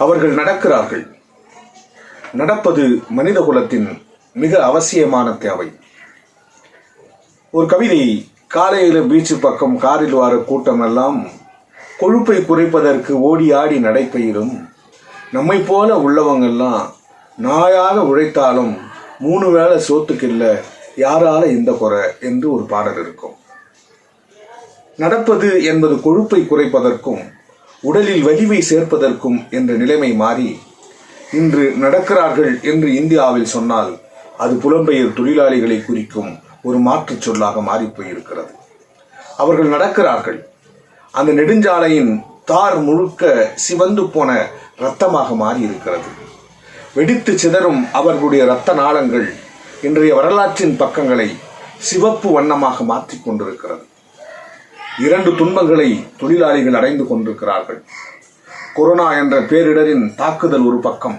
அவர்கள் நடக்கிறார்கள். நடப்பது மனித குலத்தின் மிக அவசியமான தேவை. ஒரு கவிதை, காலையில் பீச்சு பக்கம் காரில் வர கூட்டமெல்லாம் கொழுப்பை குறைப்பதற்கு ஓடி ஆடி நடைபெறும், நம்மை போல உள்ளவங்கெல்லாம் நாயாக உழைத்தாலும் 3 வேளை சோத்துக்கில்ல, யாரால இந்த குறை என்று ஒரு பாடல் இருக்கும். நடப்பது என்பது கொழுப்பை குறைப்பதற்கும் உடலில் வலிவை சேர்ப்பதற்கும் என்ற நிலைமை மாறி இன்று நடக்கிறார்கள் என்று இந்தியாவில் சொன்னால் அது புலம்பெயர் தொழிலாளிகளை குறிக்கும் ஒரு மாற்றுச் சொல்லாக மாறிப்போயிருக்கிறது. அவர்கள் நடக்கிறார்கள். அந்த நெடுஞ்சாலையின் தார் முழுக்க சிவந்து போன இரத்தமாக மாறி இருக்கிறது. வெடித்து சிதறும் அவர்களுடைய இரத்த நாளங்கள் இன்றைய வரலாற்றின் பக்கங்களை சிவப்பு வண்ணமாக மாற்றிக் கொண்டிருக்கிறது. 2 துன்பங்களை தொழிலாளிகள் அடைந்து கொண்டிருக்கிறார்கள். கொரோனா என்ற பேரிடரின் தாக்குதல் ஒரு பக்கம்,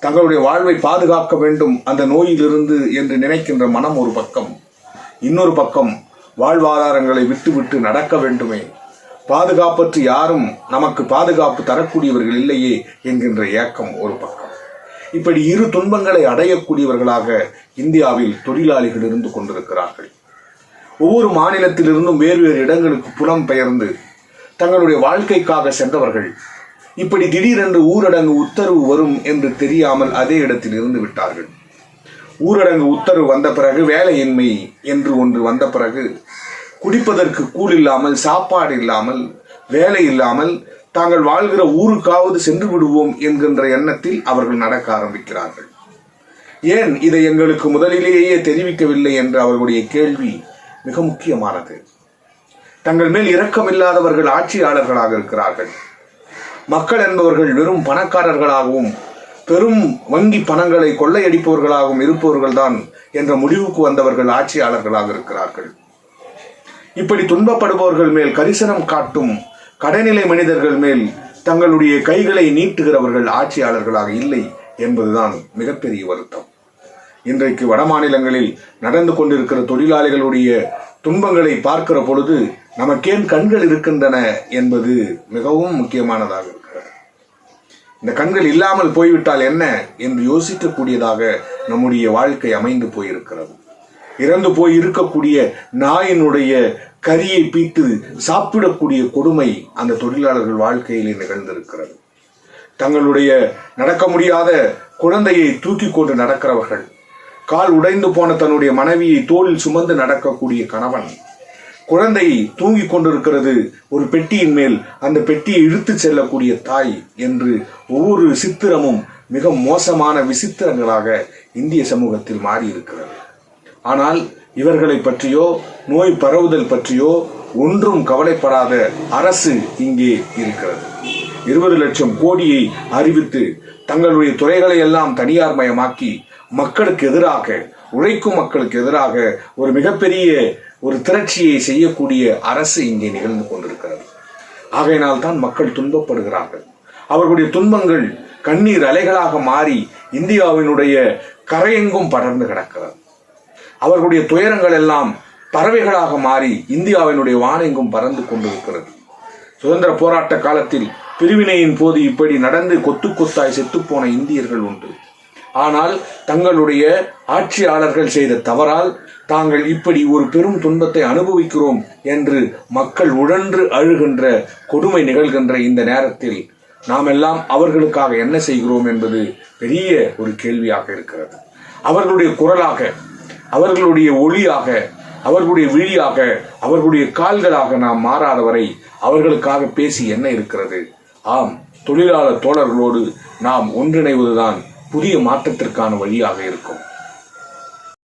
தங்களுடைய வாழ்வை பாதுகாக்க வேண்டும் அந்த நோயிலிருந்து என்று நினைக்கின்ற மனம் ஒரு பக்கம், இன்னொரு பக்கம் வாழ்வாதாரங்களை விட்டுவிட்டு நடக்க வேண்டுமே, பாதுகாப்பற்று யாரும் நமக்கு பாதுகாப்பு தரக்கூடியவர்கள் இல்லையே என்கின்ற ஏக்கம் ஒரு பக்கம். இப்படி 2 துன்பங்களை அடையக்கூடியவர்களாக இந்தியாவில் தொழிலாளிகள் இருந்து கொண்டிருக்கிறார்கள். ஒவ்வொரு மாநிலத்திலிருந்தும் வேறு வேறு இடங்களுக்கு புலம் பெயர்ந்து தங்களுடைய வாழ்க்கைக்காக சென்றவர்கள் இப்படி திடீரென்று ஊரடங்கு உத்தரவு வரும் என்று தெரியாமல் அதே இடத்தில் இருந்து விட்டார்கள். ஊரடங்கு உத்தரவு வந்த பிறகு வேலையின்மை என்று ஒன்று வந்த பிறகு குடிப்பதற்கு கூழ் இல்லாமல், சாப்பாடு இல்லாமல், வேலை இல்லாமல் தாங்கள் வாழ்கிற ஊருக்காவது சென்று விடுவோம் என்கின்ற எண்ணத்தில் அவர்கள் நடக்க ஆரம்பிக்கிறார்கள். ஏன் இதை எங்களுக்கு முதலிலேயே தெரிவிக்கவில்லை என்ற அவர்களுடைய கேள்வி மிக முக்கியமானது. தங்கள் மேல் இரக்கமில்லாதவர்கள் ஆட்சியாளர்களாக இருக்கிறார்கள். மக்கள் என்பவர்கள் வெறும் பணக்காரர்களாகவும் பெரும் வங்கி பணங்களை கொள்ளையடிப்பவர்களாகவும் இருப்பவர்கள்தான் என்ற முடிவுக்கு வந்தவர்கள் ஆட்சியாளர்களாக இருக்கிறார்கள். இப்படி துன்பப்படுபவர்கள் மேல் கரிசனம் காட்டும் கடைநிலை மனிதர்கள் மேல் தங்களுடைய கைகளை நீட்டுகிறவர்கள் ஆட்சியாளர்களாக இல்லை என்பதுதான் மிகப்பெரிய வருத்தம். இன்றைக்கு வட மாநிலங்களில் நடந்து கொண்டிருக்கிற தொழிலாளிகளுடைய துன்பங்களை பார்க்கிற பொழுது நமக்கேன் கண்கள் இருக்கின்றன என்பது மிகவும் முக்கியமானதாக இருக்கிறது. இந்த கண்கள் இல்லாமல் போய்விட்டால் என்ன என்று யோசிக்கக்கூடியதாக நம்முடைய வாழ்க்கை அமைந்து போயிருக்கிறது. இறந்து போய் இருக்கக்கூடிய நாயினுடைய கரியை பீட்டு சாப்பிடக்கூடிய கொடுமை அந்த தொழிலாளர்கள் வாழ்க்கையிலே நிகழ்ந்திருக்கிறது. தங்களுடைய நடக்க முடியாத குழந்தையை தூக்கி கொண்டு நடக்கிறவர்கள், கால் உடைந்து போன தன்னுடைய மனைவியை தோளில் சுமந்து நடக்கக்கூடிய கணவன், குழந்தை தூங்கி கொண்டிருக்கிறது ஒரு பெட்டியின் மேல், அந்த பெட்டியை இழுத்து செல்லக்கூடிய தாய் என்று ஒவ்வொரு சித்திரமும் மிக மோசமான விசித்திரங்களாக இந்திய சமூகத்தில் மாறி இருக்கிறது. ஆனால் இவர்களை பற்றியோ நோய் பரவுதல் பற்றியோ ஒன்றும் கவலைப்படாத அரசு இங்கே இருக்கிறது. 20 லட்சம் கோடியை அறிவித்து தங்களுடைய துறைகளை எல்லாம் தனியார் மயமாக்கி மக்களுக்கு எதிராக, உழைக்கும் மக்களுக்கு எதிராக ஒரு மிகப்பெரிய ஒரு திரட்சியை செய்யக்கூடிய அரசு இங்கே நிகழ்ந்து கொண்டிருக்கிறது. ஆகையினால் தான் மக்கள் துன்பப்படுகிறார்கள். அவர்களுடைய துன்பங்கள் கண்ணீர் அலைகளாக மாறி இந்தியாவினுடைய கரையெங்கும் படர்ந்து கிடக்கிறது. அவர்களுடைய துயரங்கள் எல்லாம் பறவைகளாக மாறி இந்தியாவினுடைய வானெங்கும் பறந்து கொண்டிருக்கிறது. சுதந்திர போராட்ட காலத்தில் பிரிவினையின் போது இப்படி நடந்து கொத்து கொத்தாய் செத்துப்போன இந்தியர்கள் உண்டு. ஆனால் தங்களுடைய ஆட்சியாளர்கள் செய்த தவறால் தாங்கள் இப்படி ஒரு பெரும் துன்பத்தை அனுபவிக்கிறோம் என்று மக்கள் உழன்று அழுகின்ற கொடுமை நிகழ்கின்ற இந்த நேரத்தில் நாம் எல்லாம் அவர்களுக்காக என்ன செய்கிறோம் என்பது பெரிய ஒரு கேள்வியாக இருக்கிறது. அவர்களுடைய குரலாக, அவர்களுடைய ஒளியாக, அவர்களுடைய விழியாக, அவர்களுடைய கால்களாக நாம் மாறாதவரை அவர்களுக்காக பேசி என்ன இருக்கிறது? ஆம், தொழிலாளர் தோழர்களோடு நாம் ஒன்றிணைவதுதான் புதிய மாற்றத்திற்கான வழியாக இருக்கும்.